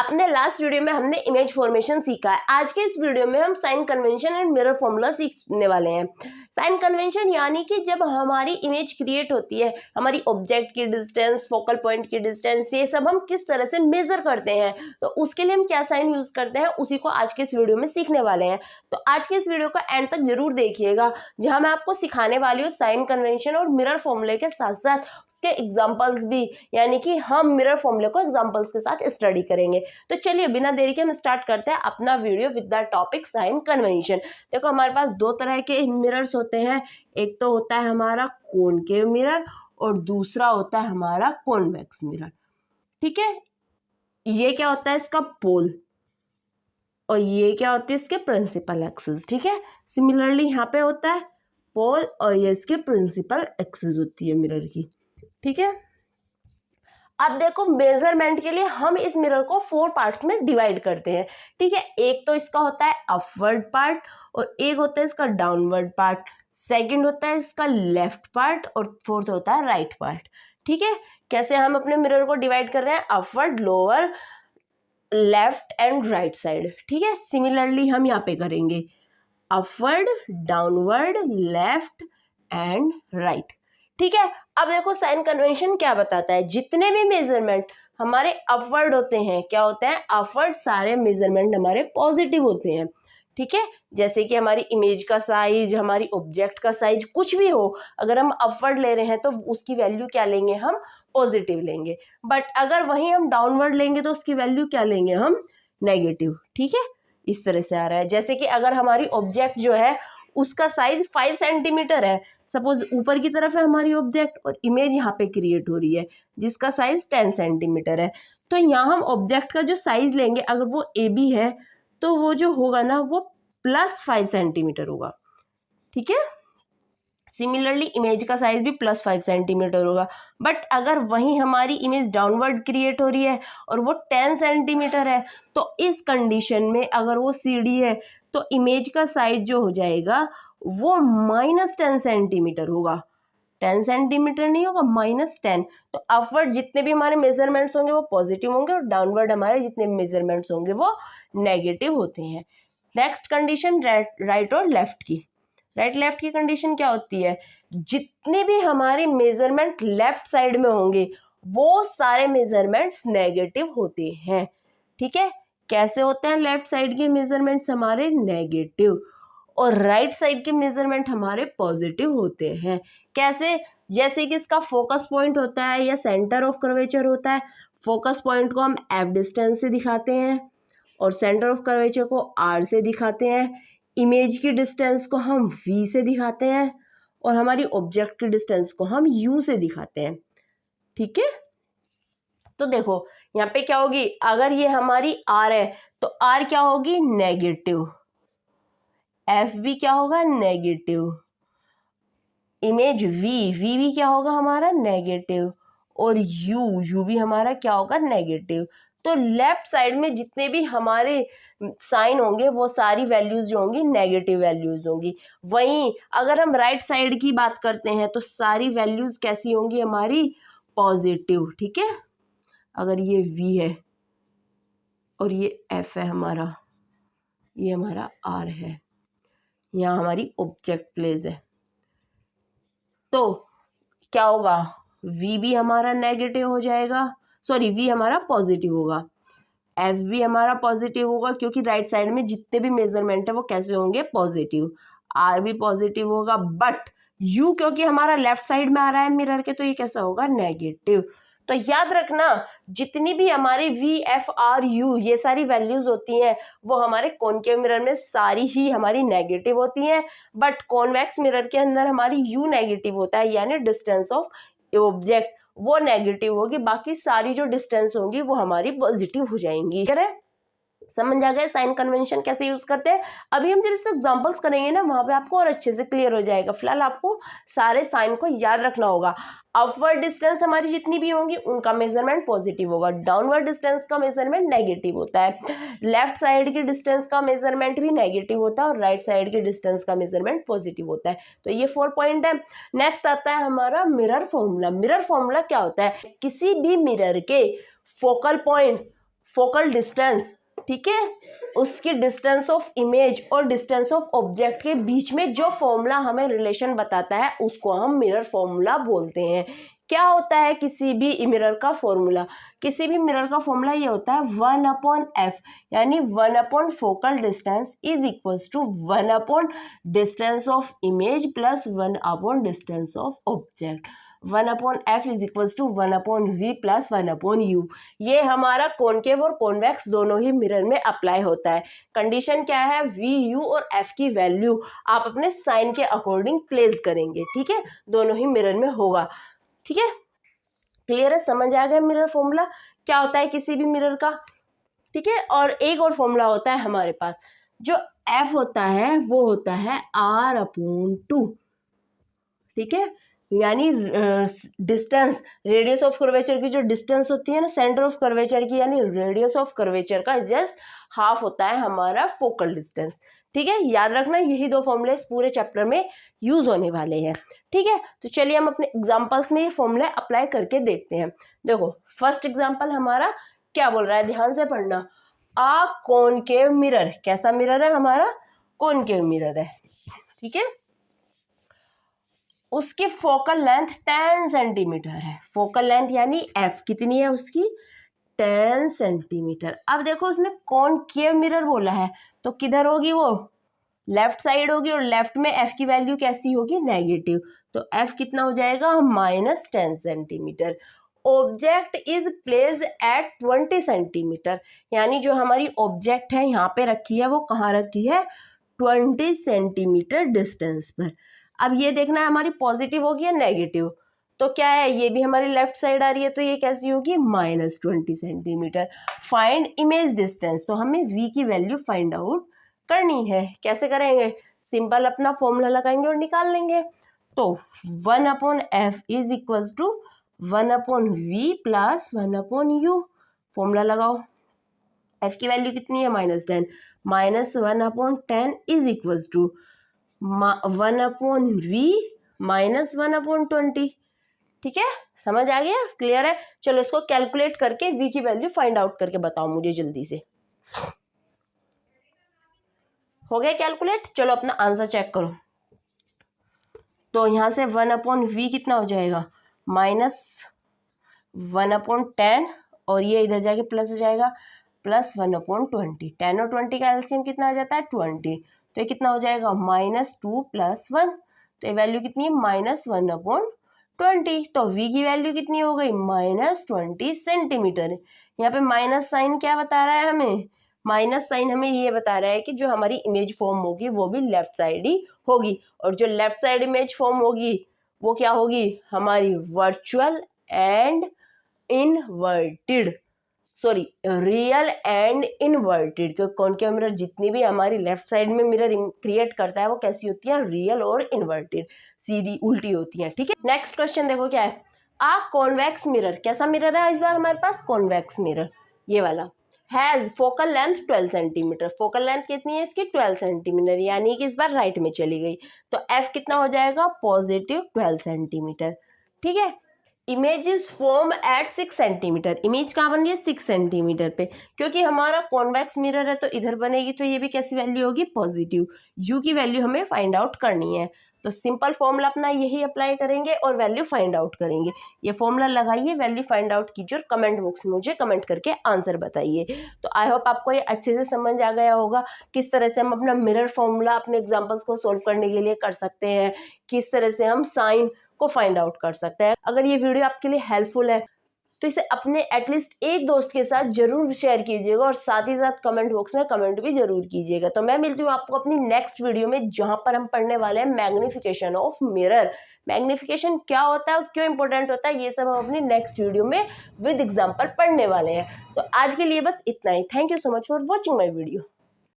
अपने last video में हमने इमेज फॉर्मेशन सीखा है। आज के इस वीडियो में हम sign convention and mirror formula सीखने वाले हैं। साइन कन्वेंशन यानी कि जब हमारी इमेज क्रिएट होती है, हमारी ऑब्जेक्ट की डिस्टेंस, फोकल पॉइंट की डिस्टेंस, ये सब हम किस तरह से मेजर करते हैं, तो उसके लिए हम क्या साइन यूज करते हैं, उसी को आज के इस वीडियो में सीखने वाले हैं। तो आज के इस वीडियो का एंड तक जरूर देखिएगा, जहां मैं आपको सिखाने वाली हूँ साइन कन्वेंशन और मिरर फॉर्मूले के साथ साथ उसके एग्जाम्पल्स भी, यानी कि हम मिरर फॉर्मूले को एग्जाम्पल्स के साथ स्टडी करेंगे। तो चलिए बिना देरी के हम स्टार्ट करते हैं अपना video with the topic sign convention. देखो हमारे पास दो तरह के मिरर्स होते हैं, एक तो होता है हमारा कॉनकेव मिरर और दूसरा होता है हमारा कॉन्वेक्स मिरर। ठीक है, ये क्या होता है इसका पोल और ये क्या होती है इसके प्रिंसिपल एक्सिस। ठीक है, सिमिलरली यहाँ पे होता है पोल और ये इसके प्रिंसिपल एक्सिस होती है मिरर की। ठीक है, अब देखो मेजरमेंट के लिए हम इस मिरर को 4 पार्ट्स में डिवाइड करते हैं। ठीक है, एक तो इसका होता है अपवर्ड पार्ट और एक होता है इसका डाउनवर्ड पार्ट, सेकंड होता है इसका लेफ्ट पार्ट और फोर्थ होता है राइट पार्ट। ठीक है, कैसे हम अपने मिरर को डिवाइड कर रहे हैं, upward, lower, left and right side. ठीक है, सिमिलरली हम यहाँ पे करेंगे upward, downward, left and right. ठीक है, अब देखो साइन कन्वेंशन क्या बताता है, जितने भी मेजरमेंट हमारे अपवर्ड होते हैं, क्या होते हैं अपवर्ड, सारे मेजरमेंट हमारे पॉजिटिव होते हैं। ठीक है, जैसे कि हमारी इमेज का साइज, हमारी ऑब्जेक्ट का साइज, कुछ भी हो, अगर हम अपवर्ड ले रहे हैं तो उसकी वैल्यू क्या लेंगे, हम पॉजिटिव लेंगे। बट अगर वही हम डाउनवर्ड लेंगे तो उसकी वैल्यू क्या लेंगे, हम नेगेटिव। ठीक है, इस तरह से आ रहा है। जैसे कि अगर हमारी ऑब्जेक्ट जो है उसका साइज 5 सेंटीमीटर है, सपोज ऊपर की तरफ है हमारी ऑब्जेक्ट और इमेज यहाँ पे क्रिएट हो रही है जिसका साइज 10 सेंटीमीटर है, तो यहाँ हम ऑब्जेक्ट का जो साइज लेंगे, अगर वो ए बी है तो वो जो होगा ना वो +5 सेंटीमीटर होगा। ठीक है, सिमिलरली इमेज का साइज भी +5 सेंटीमीटर होगा। बट अगर वहीं हमारी इमेज डाउनवर्ड क्रिएट हो रही है और वो 10 सेंटीमीटर है, तो इस कंडीशन में अगर वो CD है तो इमेज का साइज जो हो जाएगा वो -10 सेंटीमीटर होगा। 10 सेंटीमीटर नहीं होगा, -10। तो अपवर्ड जितने भी हमारे मेजरमेंट्स होंगे वो पॉजिटिव होंगे और डाउनवर्ड हमारे जितने भी मेजरमेंट्स होंगे वो नेगेटिव होते हैं। नेक्स्ट कंडीशन राइट और लेफ्ट की। राइट लेफ्ट की कंडीशन क्या होती है, जितने भी हमारे मेजरमेंट लेफ्ट साइड में होंगे वो सारे मेजरमेंट्स नेगेटिव होते हैं। ठीक है, कैसे होते हैं लेफ्ट साइड के मेजरमेंट्स हमारे नेगेटिव और राइट साइड के मेजरमेंट हमारे पॉजिटिव होते हैं। कैसे, जैसे कि इसका फोकस पॉइंट होता है या सेंटर ऑफ कर्वेचर होता है, फोकस पॉइंट को हम F डिस्टेंस से दिखाते हैं और सेंटर ऑफ कर्वेचर को R से दिखाते हैं, इमेज की डिस्टेंस को हम V से दिखाते हैं और हमारी ऑब्जेक्ट की डिस्टेंस को हम U से दिखाते हैं। ठीक है, तो देखो यहाँ पे क्या होगी, अगर ये हमारी R है तो R क्या होगी, नेगेटिव, F भी क्या होगा, नेगेटिव, इमेज V भी क्या होगा हमारा, नेगेटिव, और U भी हमारा क्या होगा, नेगेटिव। तो लेफ्ट साइड में जितने भी हमारे साइन होंगे वो सारी वैल्यूज जो होंगी नेगेटिव वैल्यूज होंगी। वहीं अगर हम राइट साइड की बात करते हैं तो सारी वैल्यूज कैसी होंगी, हमारी पॉजिटिव। ठीक है, अगर ये V है और ये F है हमारा, ये हमारा R है, यहाँ हमारी ऑब्जेक्ट प्लेस है, तो क्या होगा, V भी हमारा नेगेटिव हो जाएगा, सॉरी V हमारा पॉजिटिव होगा, F भी हमारा पॉजिटिव होगा क्योंकि राइट साइड में जितने भी मेजरमेंट है वो कैसे होंगे, पॉजिटिव, R भी पॉजिटिव होगा। बट U क्योंकि हमारा लेफ्ट साइड में आ रहा है मिरर के, तो ये कैसा होगा, नेगेटिव। तो याद रखना जितनी भी हमारी V, F, R, U ये सारी वैल्यूज होती हैं वो हमारे कॉनकेव मिरर में सारी ही हमारी नेगेटिव होती हैं, बट कॉन्वेक्स मिरर के अंदर हमारी U नेगेटिव होता है, यानी डिस्टेंस ऑफ ऑब्जेक्ट वो नेगेटिव होगी, बाकी सारी जो डिस्टेंस होंगी वो हमारी पॉजिटिव हो जाएंगी। समझ आ गया साइन कन्वेंशन कैसे यूज करते हैं। अभी हम जब इसके एग्जांपल्स करेंगे ना वहां पे आपको और अच्छे से क्लियर हो जाएगा। फिलहाल आपको सारे साइन को याद रखना होगा। अपवर्ड डिस्टेंस हमारी जितनी भी होंगी उनका मेजरमेंट पॉजिटिव होगा, डाउनवर्ड डिस्टेंस का मेजरमेंट नेगेटिव होता है, लेफ्ट साइड की डिस्टेंस का मेजरमेंट भी नेगेटिव होता है और राइट साइड के डिस्टेंस का मेजरमेंट पॉजिटिव होता है। तो ये 4 पॉइंट है। नेक्स्ट आता है हमारा मिरर फॉर्मूला। मिरर फॉर्मूला क्या होता है, किसी भी मिरर के फोकल पॉइंट फोकल डिस्टेंस, ठीक है, उसकी डिस्टेंस ऑफ इमेज और डिस्टेंस ऑफ ऑब्जेक्ट के बीच में जो फॉर्मूला हमें रिलेशन बताता है उसको हम मिरर फॉर्मूला बोलते हैं। क्या होता है किसी भी मिरर का फॉर्मूला? किसी भी मिरर का फॉर्मूला ये होता है 1/f, यानी 1 focal distance is equals to 1 distance of image plus 1 distance of object. 1/f is equals to 1/v plus 1/u। ये हमारा कॉनकेव और कॉन्वेक्स दोनों ही मिरर में अप्लाई होता है। कंडीशन क्या है? v, u और f की वैल्यू आप अपने साइन के अकॉर्डिंग प्लेस करेंगे, ठीक है, दोनों ही मिरर में होगा, ठीक है। क्लियर है? समझ आ गया मिरर फॉर्मूला क्या होता है किसी भी मिरर का, ठीक है। और एक और फॉर्मूला होता है हमारे पास, जो f होता है वो होता है r/2, ठीक है, यानी डिस्टेंस, रेडियस ऑफ कर्वेचर की जो डिस्टेंस होती है ना सेंटर ऑफ कर्वेचर की, यानी रेडियस ऑफ कर्वेचर का जस्ट हाफ होता है हमारा फोकल डिस्टेंस, ठीक है। याद रखना यही दो फॉर्मूले इस पूरे चैप्टर में यूज होने वाले हैं, ठीक है। तो चलिए हम अपने एग्जांपल्स में ये फॉर्मूले अप्लाई करके देखते हैं। देखो फर्स्ट एग्जांपल हमारा क्या बोल रहा है, ध्यान से पढ़ना। आ कॉनकेव मिरर, कैसा मिरर है हमारा? कॉनकेव मिरर है, ठीक है। उसकी फोकल लेंथ 10 सेंटीमीटर है। फोकल लेंथ यानी f कितनी है उसकी? 10 सेंटीमीटर। अब देखो उसने कॉनकेव मिरर बोला है तो किधर होगी वो? लेफ्ट साइड होगी, और लेफ्ट में f की वैल्यू कैसी होगी? नेगेटिव। तो f कितना हो जाएगा? -10 centimetre. Object is place at 20 centimetre, यानी जो हमारी ऑब्जेक्ट है यहाँ पे रखी है वो कहाँ रखी है? 20 सेंटीमीटर डिस्टेंस पर। अब ये देखना है हमारी पॉजिटिव होगी या नेगेटिव, तो क्या है, ये भी हमारी लेफ्ट साइड आ रही है तो ये कैसी होगी? -20 सेंटीमीटर। फाइंड इमेज डिस्टेंस, तो हमें v की वैल्यू फाइंड आउट करनी है। कैसे करेंगे? सिंपल अपना फॉर्मूला लगाएंगे और निकाल लेंगे। तो 1/f is equal to 1/v plus 1/u। Formula लगाओ। f की वैल्यू कितनी है? -10, -1/10 is equal to 1/v minus 1/20, ठीक है। समझ आ गया? क्लियर है? चलो इसको कैलकुलेट करके v की वैल्यू फाइंड आउट करके बताओ मुझे जल्दी से। हो गया कैलकुलेट? चलो अपना आंसर चेक करो। तो यहाँ से 1/v कितना हो जाएगा? -1/10, और ये इधर जाके प्लस हो जाएगा, प्लस 1/20। 10 और 20 का एलसीएम कितना आ जाता है? 20। तो ये कितना हो जाएगा? -2 + 1। तो ये वैल्यू कितनी है? -1/20। तो v की वैल्यू कितनी हो गई? -20 सेंटीमीटर। यहाँ पे माइनस साइन क्या बता रहा है हमें? माइनस साइन हमें ये बता रहा है कि जो हमारी इमेज फॉर्म होगी वो भी लेफ्ट साइड ही होगी, और जो लेफ्ट साइड इमेज फॉर्म होगी वो क्या होगी? हमारी virtual and inverted, sorry real and inverted. तो कॉनकेव मिरर जितनी भी हमारी लेफ्ट साइड में मिरर क्रिएट करता है वो कैसी होती है? रियल और इनवर्टेड, सीधी उल्टी होती है, ठीक है। नेक्स्ट क्वेश्चन देखो क्या है। आ कॉन्वेक्स मिरर, कैसा मिरर है इस बार हमारे पास? कॉन्वेक्स मिरर, ये वाला। Has focal length 12 centimetre. Focal length कितनी है इसकी? 12 सेंटीमीटर, यानी कि इस बार राइट में चली गई। तो f कितना हो जाएगा? +12 सेंटीमीटर, ठीक है। Image is form at 6 centimetre. Image कहाँ बन रही है? 6 सेंटीमीटर पे, क्योंकि हमारा कॉन्वेक्स मिरर है तो इधर बनेगी, तो ये भी कैसी वैल्यू होगी? पॉजिटिव। u की वैल्यू हमें फाइंड आउट करनी है, तो सिंपल फॉर्मूला अपना यही अप्लाई करेंगे और वैल्यू फाइंड आउट करेंगे। ये फॉर्मूला लगाइए, वैल्यू फाइंड आउट कीजिए और कमेंट बॉक्स में मुझे कमेंट करके आंसर बताइए। तो आई होप आपको ये अच्छे से समझ आ गया होगा किस तरह से हम अपना मिरर फॉर्मूला अपने एग्जाम्पल्स को सोल्व करने के लिए कर सकते हैं, किस तरह से हम साइन को फाइंड आउट कर सकते हैं। अगर ये वीडियो आपके लिए हेल्पफुल है तो इसे अपने एटलीस्ट एक दोस्त के साथ जरूर शेयर कीजिएगा, और साथ ही साथ कमेंट बॉक्स में कमेंट भी जरूर कीजिएगा। तो मैं मिलती हूँ आपको अपनी नेक्स्ट वीडियो में, जहां पर हम पढ़ने वाले हैं मैग्निफिकेशन ऑफ मिरर। मैग्निफिकेशन क्या होता है और क्यों इंपॉर्टेंट होता है, ये सब हम अपनी नेक्स्ट वीडियो में विद एग्जाम्पल पढ़ने वाले हैं। तो आज के लिए बस इतना ही। Thank you so much for watching my video.